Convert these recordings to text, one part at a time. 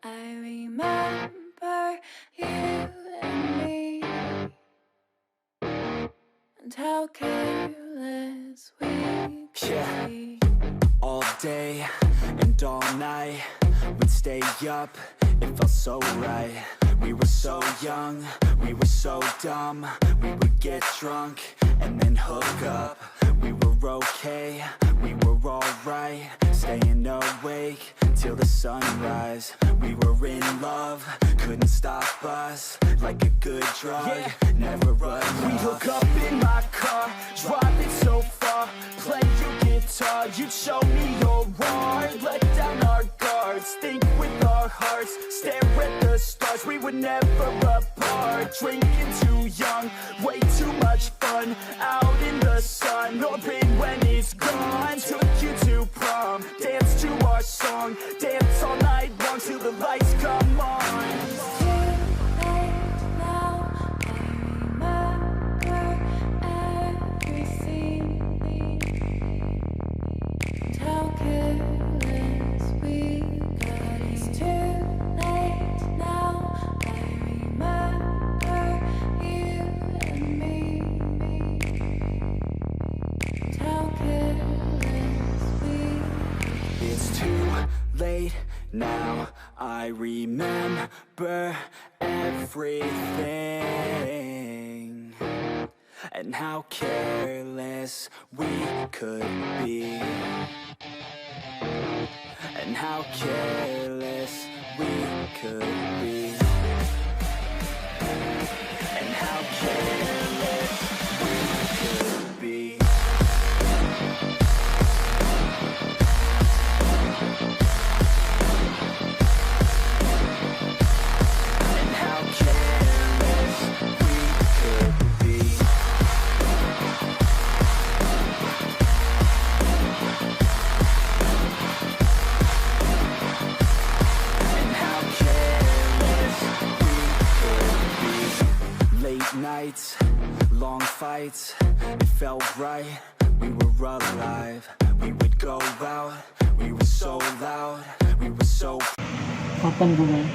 I remember you and me, and how careless we could be. All day and all night, we'd stay up, it felt so right. We were so young, we were so dumb. We would get drunk and then hook up. We were okay, we were alright, staying awake till the sunrise. We were in love, couldn't stop us, like a good drug, never enough. We hook up in my car, driving so far, play your guitar, you'd show me your art. Let down our guards, think with our hearts, stare at the stars, we were never apart. Drinking too young, way too much fun, out in the sun, orbit when it's gone. Took you to prom, dance to our song, dance all night long till the lights come on. It's too late now, I remember everything, and how careless we could be, and how careless we could be, and how careless we could be. Nights, long fights, it felt right, we were alive. We would go out, we were so loud, we were so Kapan bulan?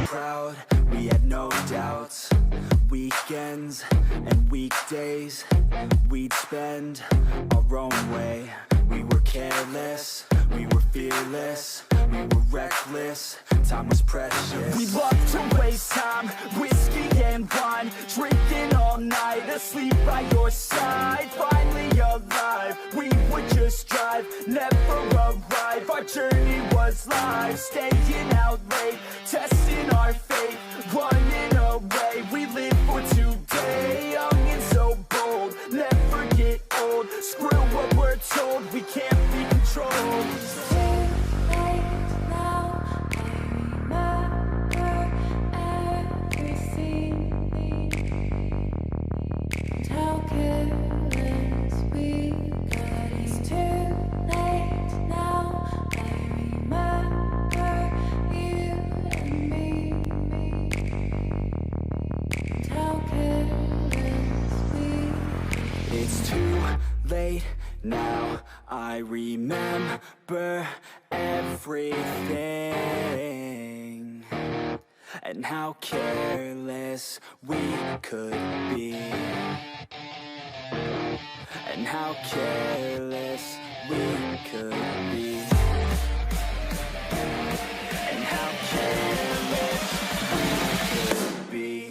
proud, we had no doubts. Weekends and weekdays, we'd spend our own way. We were careless, we were fearless, we were reckless, time was precious. We loved to waste time, whiskey and wine, drinking all night, asleep by your side. Finally alive, we would just drive, never arrive. Our journey was live, staying out late, testing our fate, running away. We live for today, young and so bold, never get old. Screw what we're told, we can't be controlled. It's too late now, I remember everything, and how careless we could be, and how careless we could be, and how careless we could be.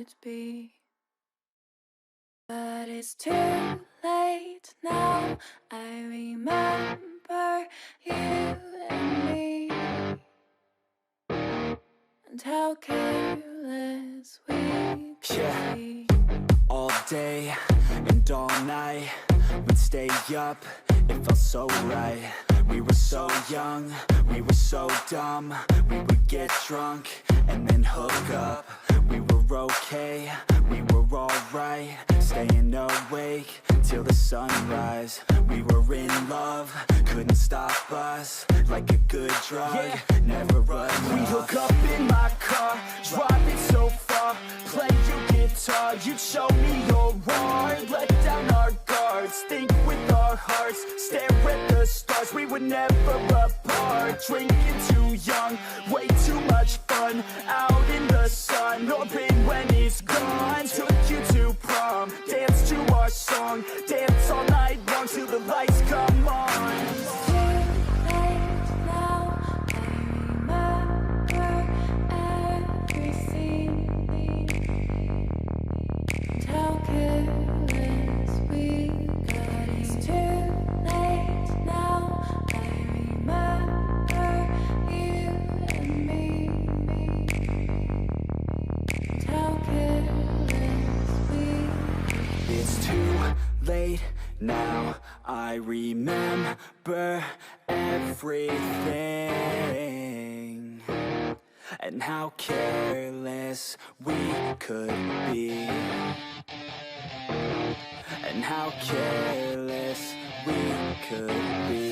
could be. But it's too late now. I remember you and me, and how careless we could be. All day and all night, we'd stay up, it felt so right. We were so young, we were so dumb. We would get drunk and then hook up. We were okay, we were alright, staying awake till the sunrise. We were in love, couldn't stop us. Like a good drug, never run off. We hook up in my car, drive it so far, play your guitar, you'd show me your art. Let down our guards, think with our hearts, stare at the stars. We were never apart, drinking too young, way too much fun. Out in the sun, hoping when it's gone. Took you to prom, dance to our song, dance all night long till the lights come on. Late now, I remember everything, and how careless we could be, and how careless we could be.